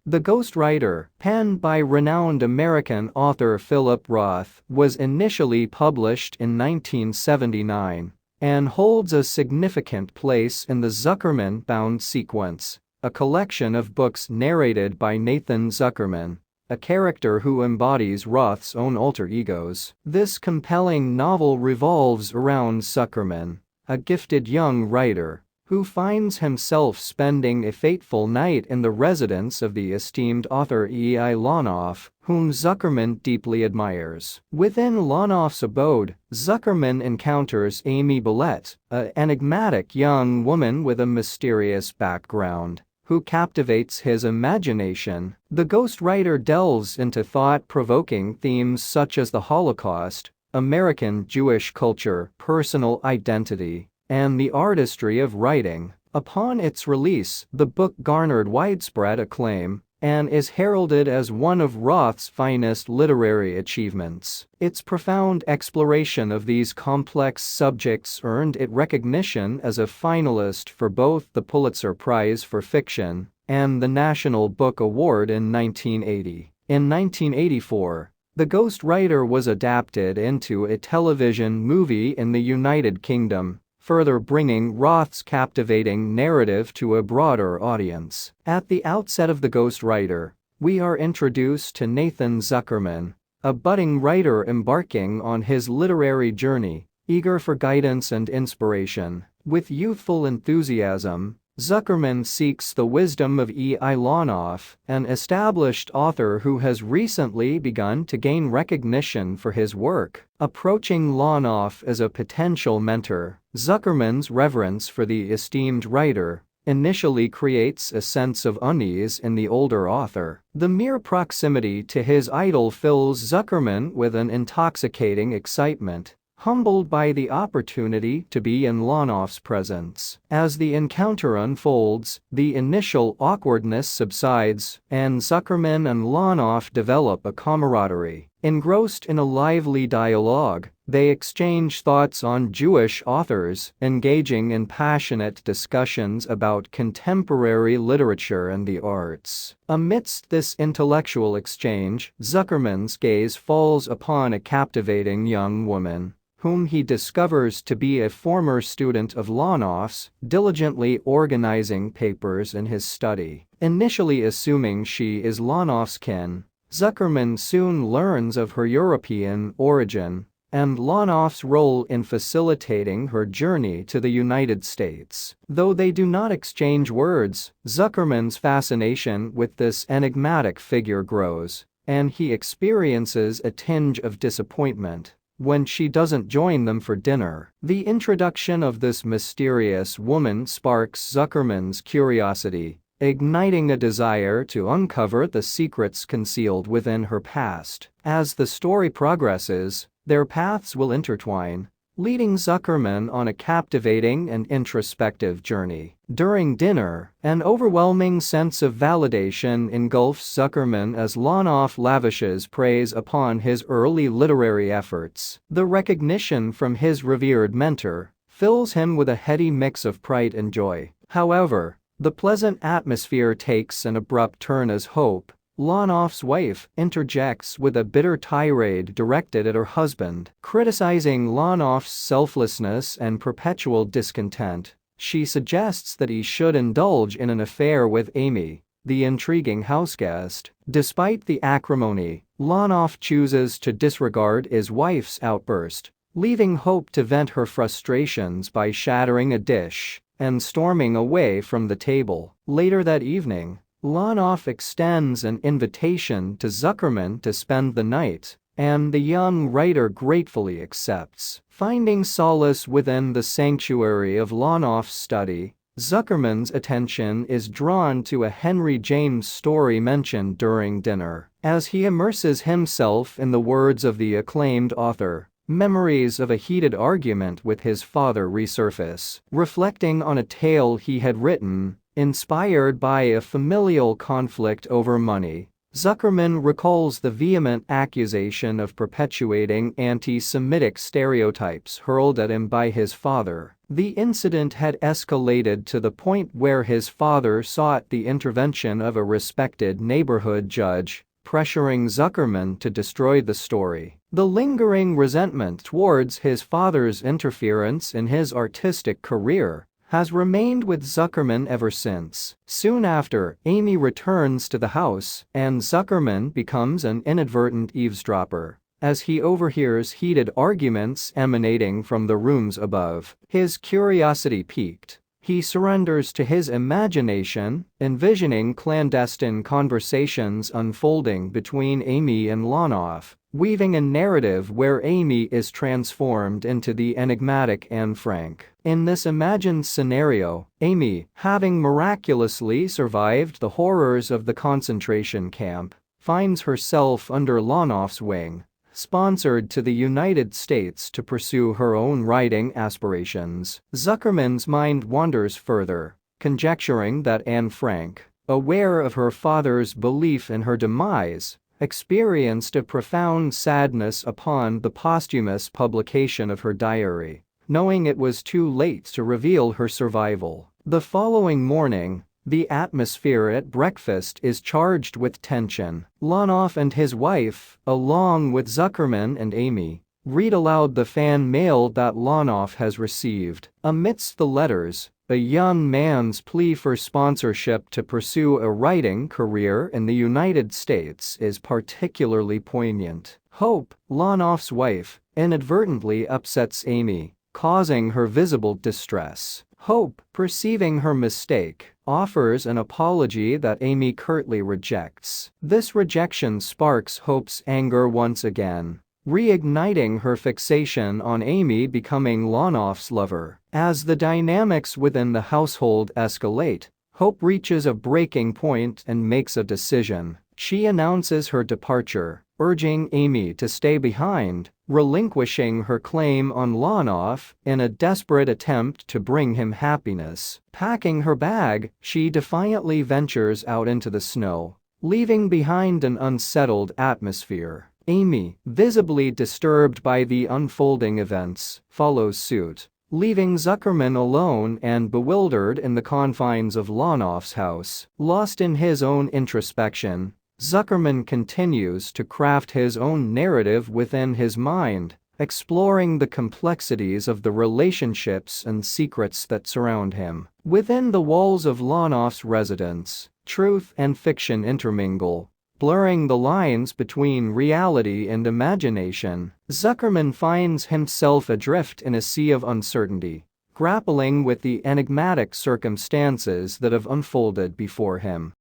The Ghostwriter, penned by renowned American author Philip Roth, was initially published in 1979 and holds a significant place in the Zuckerman-bound sequence, a collection of books narrated by Nathan Zuckerman, a character who embodies Roth's own alter egos. This compelling novel revolves around Zuckerman, a gifted young writer who finds himself spending a fateful night in the residence of the esteemed author E.I. Lonoff, whom Zuckerman deeply admires. Within Lonoff's abode, Zuckerman encounters Amy Billette, an enigmatic young woman with a mysterious background, who captivates his imagination. The ghostwriter delves into thought-provoking themes such as the Holocaust, American Jewish culture, personal identity, and the artistry of writing. Upon its release, the book garnered widespread acclaim and is heralded as one of Roth's finest literary achievements. Its profound exploration of these complex subjects earned it recognition as a finalist for both the Pulitzer Prize for Fiction and the National Book Award in 1980. In 1984, The Ghostwriter was adapted into a television movie in the United Kingdom, further bringing Roth's captivating narrative to a broader audience. At the outset of The Ghostwriter, we are introduced to Nathan Zuckerman, a budding writer embarking on his literary journey, eager for guidance and inspiration. With youthful enthusiasm, Zuckerman seeks the wisdom of E.I. Lonoff, an established author who has recently begun to gain recognition for his work. Approaching Lonoff as a potential mentor, Zuckerman's reverence for the esteemed writer initially creates a sense of unease in the older author. The mere proximity to his idol fills Zuckerman with an intoxicating excitement, humbled by the opportunity to be in Lonoff's presence. As the encounter unfolds, the initial awkwardness subsides, and Zuckerman and Lonoff develop a camaraderie. Engrossed in a lively dialogue, they exchange thoughts on Jewish authors, engaging in passionate discussions about contemporary literature and the arts. Amidst this intellectual exchange, Zuckerman's gaze falls upon a captivating young woman, whom he discovers to be a former student of Lonoff's, diligently organizing papers in his study. Initially assuming she is Lonoff's kin, Zuckerman soon learns of her European origin and Lonoff's role in facilitating her journey to the United States. Though they do not exchange words, Zuckerman's fascination with this enigmatic figure grows, and he experiences a tinge of disappointment when she doesn't join them for dinner. The introduction of this mysterious woman sparks Zuckerman's curiosity, igniting a desire to uncover the secrets concealed within her past. As the story progresses, their paths will intertwine, leading Zuckerman on a captivating and introspective journey. During dinner, an overwhelming sense of validation engulfs Zuckerman as Lonoff lavishes praise upon his early literary efforts. The recognition from his revered mentor fills him with a heady mix of pride and joy. However, the pleasant atmosphere takes an abrupt turn as Hope, Lonoff's wife, interjects with a bitter tirade directed at her husband. Criticizing Lonoff's selflessness and perpetual discontent, she suggests that he should indulge in an affair with Amy, the intriguing houseguest. Despite the acrimony, Lonoff chooses to disregard his wife's outburst, leaving Hope to vent her frustrations by shattering a dish and storming away from the table. Later that evening, Lonoff extends an invitation to Zuckerman to spend the night, and the young writer gratefully accepts. Finding solace within the sanctuary of Lonoff's study, Zuckerman's attention is drawn to a Henry James story mentioned during dinner. As he immerses himself in the words of the acclaimed author, memories of a heated argument with his father resurface. Reflecting on a tale he had written, inspired by a familial conflict over money, Zuckerman recalls the vehement accusation of perpetuating anti-Semitic stereotypes hurled at him by his father. The incident had escalated to the point where his father sought the intervention of a respected neighborhood judge, pressuring Zuckerman to destroy the story. The lingering resentment towards his father's interference in his artistic career has remained with Zuckerman ever since. Soon after, Amy returns to the house, and Zuckerman becomes an inadvertent eavesdropper as he overhears heated arguments emanating from the rooms above. His curiosity piqued, he surrenders to his imagination, envisioning clandestine conversations unfolding between Amy and Roth, weaving a narrative where Amy is transformed into the enigmatic Anne Frank. In this imagined scenario, Amy, having miraculously survived the horrors of the concentration camp, finds herself under Roth's wing, sponsored to the United States to pursue her own writing aspirations. Zuckerman's mind wanders further, conjecturing that Anne Frank, aware of her father's belief in her demise, experienced a profound sadness upon the posthumous publication of her diary, knowing it was too late to reveal her survival. The following morning, the atmosphere at breakfast is charged with tension. Roth and his wife, along with Zuckerman and Amy, read aloud the fan mail that Roth has received. Amidst the letters, a young man's plea for sponsorship to pursue a writing career in the United States is particularly poignant. Hope, Roth's wife, inadvertently upsets Amy, causing her visible distress. Hope, perceiving her mistake, offers an apology that Amy curtly rejects. This rejection sparks Hope's anger once again, reigniting her fixation on Amy becoming Roth's lover. As the dynamics within the household escalate, Hope reaches a breaking point and makes a decision. She announces her departure, urging Amy to stay behind, relinquishing her claim on Roth in a desperate attempt to bring him happiness. Packing her bag, she defiantly ventures out into the snow, leaving behind an unsettled atmosphere. Amy, visibly disturbed by the unfolding events, follows suit, leaving Zuckerman alone and bewildered in the confines of Roth's house. Lost in his own introspection, Zuckerman continues to craft his own narrative within his mind, exploring the complexities of the relationships and secrets that surround him. Within the walls of Roth's residence, truth and fiction intermingle, blurring the lines between reality and imagination. Zuckerman finds himself adrift in a sea of uncertainty, grappling with the enigmatic circumstances that have unfolded before him.